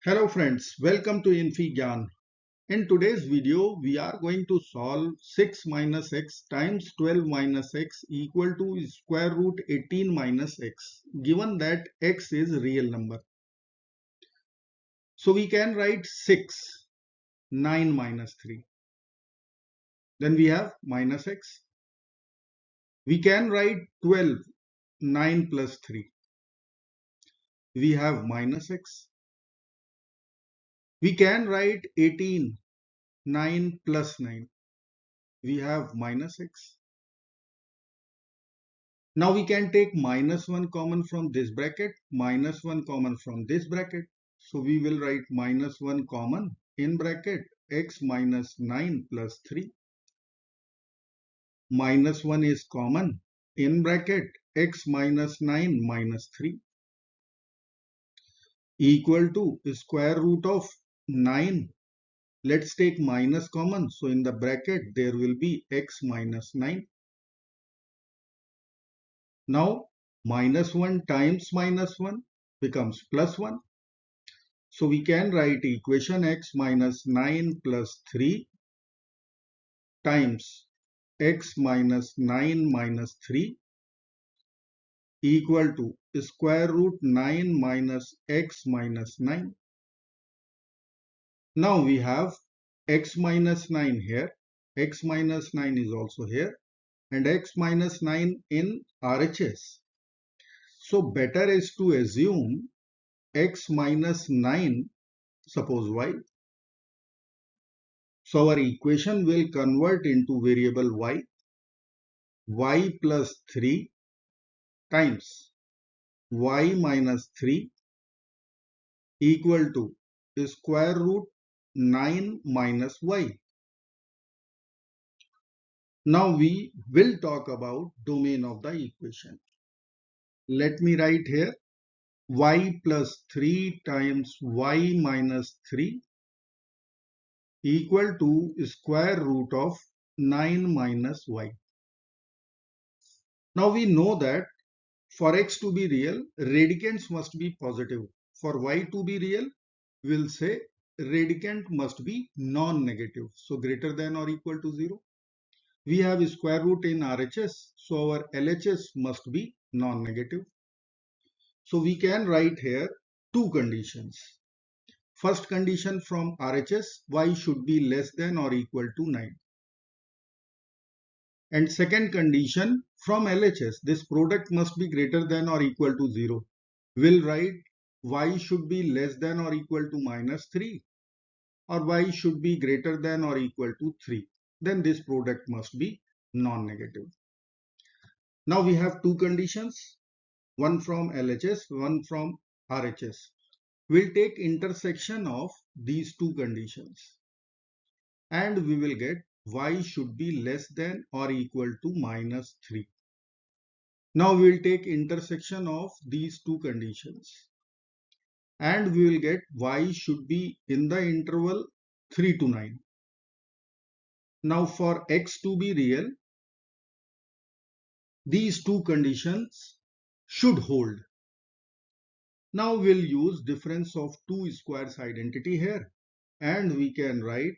Hello friends, welcome to infyGyan. In today's video, we are going to solve 6 minus x times 12 minus x equal to square root 18 minus x, given that x is real number. So we can write 6, 9 minus 3. Then we have minus x. We can write 12, 9 plus 3. We have minus x. We can write 18, 9 plus 9. We have minus x. Now we can take minus 1 common from this bracket, minus 1 common from this bracket. So we will write minus 1 common in bracket x minus 9 plus 3. Minus 1 is common in bracket x minus 9 minus 3 equal to square root of 9. Let's take minus common. So in the bracket there will be x minus 9. Now minus 1 times minus 1 becomes plus 1. So we can write equation x minus 9 plus 3 times x minus 9 minus 3 equal to square root 9 minus x minus 9. Now we have x minus 9 here, x minus 9 is also here, and x minus 9 in RHS. So better is to assume x minus 9, suppose y. So our equation will convert into variable y plus 3 times y minus 3 equal to square root 9 minus y. Now we will talk about domain of the equation. Let me write here y plus 3 times y minus 3 equal to square root of 9 minus y. Now we know that for x to be real, radicands must be positive. For y to be real, we'll say radicand must be non-negative. So greater than or equal to 0. We have square root in RHS. So our LHS must be non-negative. So we can write here two conditions. First condition from RHS, y should be less than or equal to 9. And second condition from LHS, this product must be greater than or equal to 0. We'll write y should be less than or equal to minus 3 or y should be greater than or equal to 3. Then this product must be non-negative. Now we have two conditions, one from LHS, one from RHS. We'll take intersection of these two conditions and we will get y should be less than or equal to minus 3. Now we will take intersection of these two conditions and we will get y should be in the interval 3 to 9. Now for x to be real, these two conditions should hold. Now we'll use difference of two squares identity here and we can write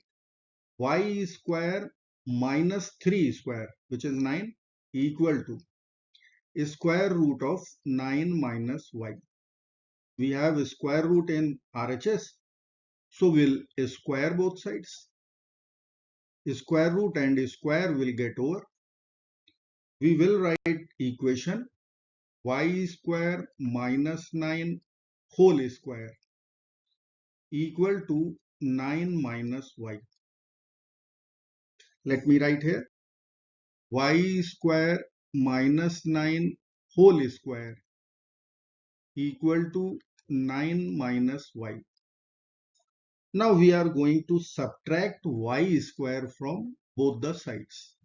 y square minus 3 square, which is 9, equal to square root of 9 minus y. We have square root in RHS, so we'll square both sides. Square root and square will get over. We will write equation y square minus 9 whole square equal to 9 minus y. Let me write here y square minus 9 whole square equal to 9 minus y. Now we are going to subtract y square from both the sides.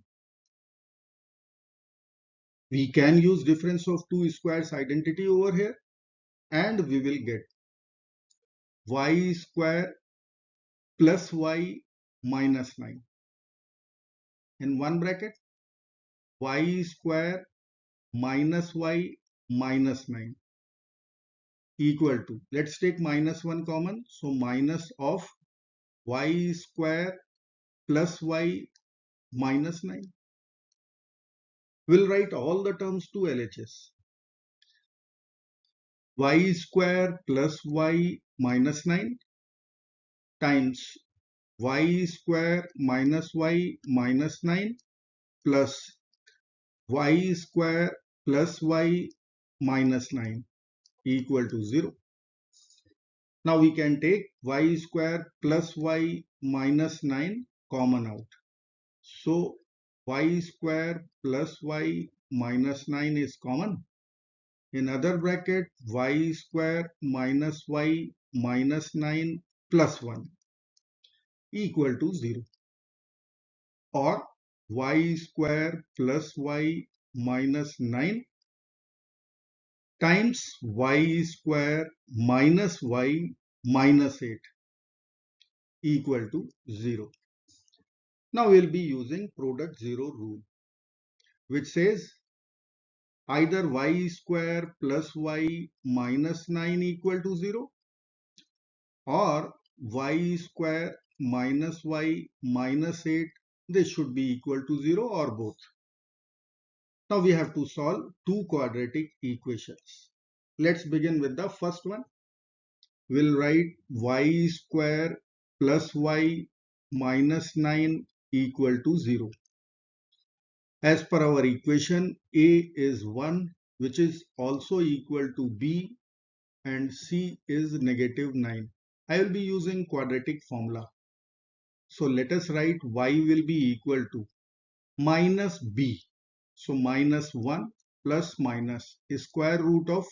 We can use difference of two squares identity over here and we will get y square plus y minus 9. In one bracket, y square minus y minus 9 equal to, let's take minus 1 common. So minus of y square plus y minus 9. We'll write all the terms to LHS. Y square plus y minus 9 times y square minus y minus 9 plus y square plus y minus 9 equal to 0. Now we can take y square plus y minus 9 common out. So y square plus y minus 9 is common. In other bracket, y square minus y minus 9 plus 1 equal to 0. Or y square plus y minus 9 times y square minus y minus 8 equal to 0. Now we'll be using product 0 rule, which says either y square plus y minus 9 equal to 0 or y square minus y minus 8, this should be equal to 0 or both. Now we have to solve two quadratic equations. Let's begin with the first one. We'll write y square plus y minus 9 equal to 0. As per our equation, a is 1, which is also equal to b, and c is negative 9. I will be using quadratic formula. So let us write y will be equal to minus b. So minus 1 plus minus square root of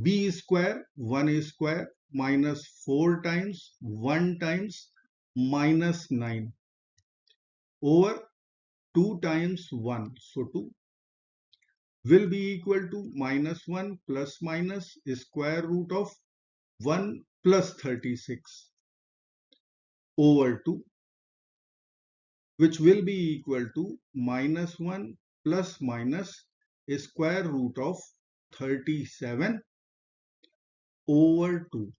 b square, 1 square minus 4 times 1 times minus 9 over 2 times 1. So 2 will be equal to minus 1 plus minus square root of 1 plus 36 over 2, which will be equal to minus 1 plus minus square root of 37 over 2.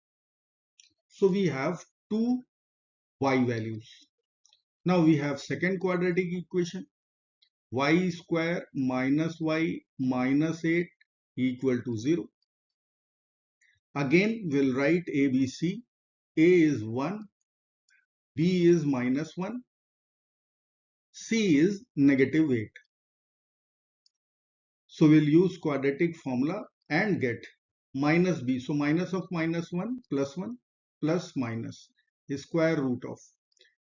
So we have two y values. Now we have second quadratic equation, y square minus y minus 8 equal to 0. Again we'll write ABC. A is 1, B is minus 1, C is negative 8. So we'll use quadratic formula and get minus B. So minus of minus 1 plus minus square root of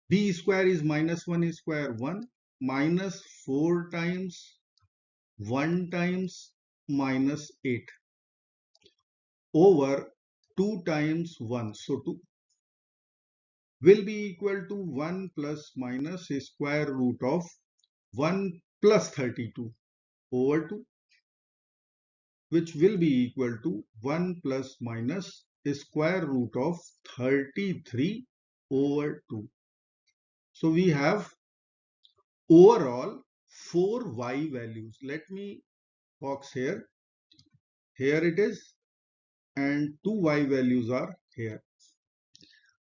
B square is minus 1 square 1 minus 4 times 1 times minus 8 over 2 times 1. So 2 will be equal to 1 plus minus square root of 1 plus 32 over 2, which will be equal to 1 plus minus square root of 33 over 2. So we have overall 4 y values. Let me box here. Here it is, and 2 y values are here.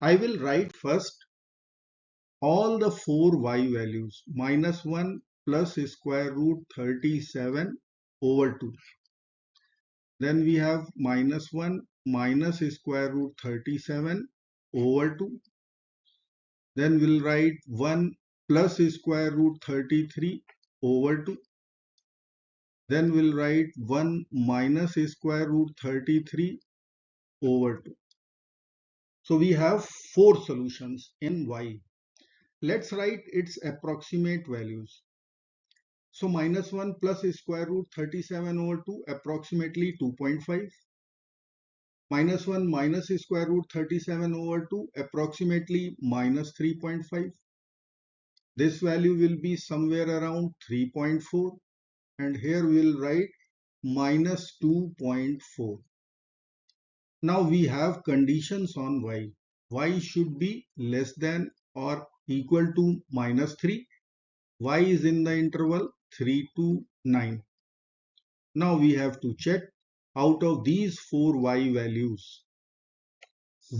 I will write first all the 4 y values. Minus 1 plus square root 37 over 2. Then we have minus 1 minus square root 37 over 2. Then we'll write 1 plus square root 33 over 2. Then we'll write 1 minus square root 33 over 2. So we have 4 solutions in y. Let's write its approximate values. So minus 1 plus square root 37 over 2 approximately 2.5. Minus 1 minus square root 37 over 2 approximately minus 3.5. This value will be somewhere around 3.4, and here we'll write minus 2.4. Now we have conditions on y. Y should be less than or equal to minus 3. Y is in the interval 3 to 9. Now we have to check out of these 4 y values,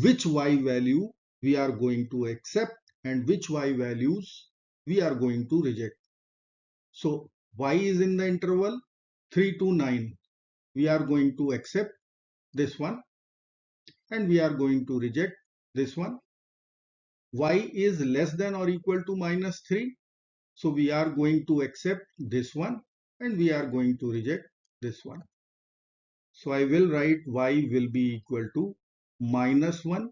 which y value we are going to accept and which y values we are going to reject. So y is in the interval 3 to 9. We are going to accept this one and we are going to reject this one. Y is less than or equal to minus 3. So we are going to accept this one and we are going to reject this one. So I will write y will be equal to minus 1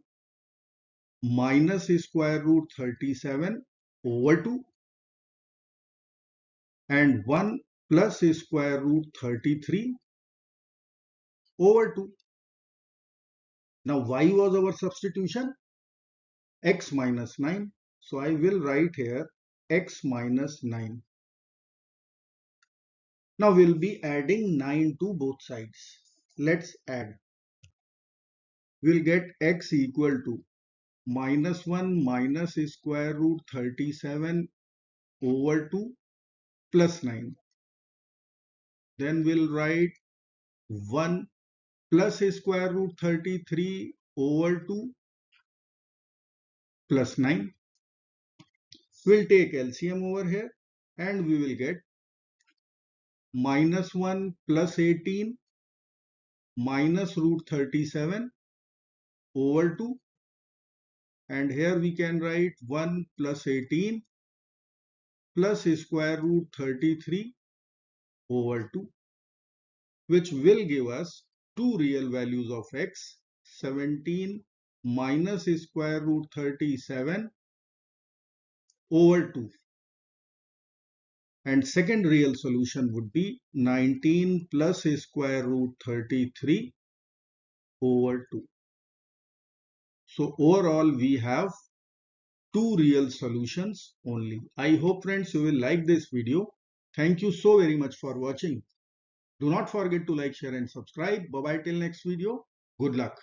minus square root 37 over 2 and 1 plus square root 33 over 2. Now y was our substitution, x minus 9. So I will write here x minus 9. Now we'll be adding 9 to both sides. Let's add. We'll get x equal to minus 1 minus square root 37 over 2 plus 9. Then we'll write 1 plus square root 33 over 2 plus 9. We'll take LCM over here and we will get minus 1 plus 18 minus root 37 over 2, and here we can write 1 plus 18 plus square root 33 over 2, which will give us two real values of x, 17 minus square root 37 over 2. And second real solution would be 19 plus square root 33 over 2. So overall we have two real solutions only. I hope friends you will like this video. Thank you so very much for watching. Do not forget to like, share and subscribe. Bye bye till next video. Good luck.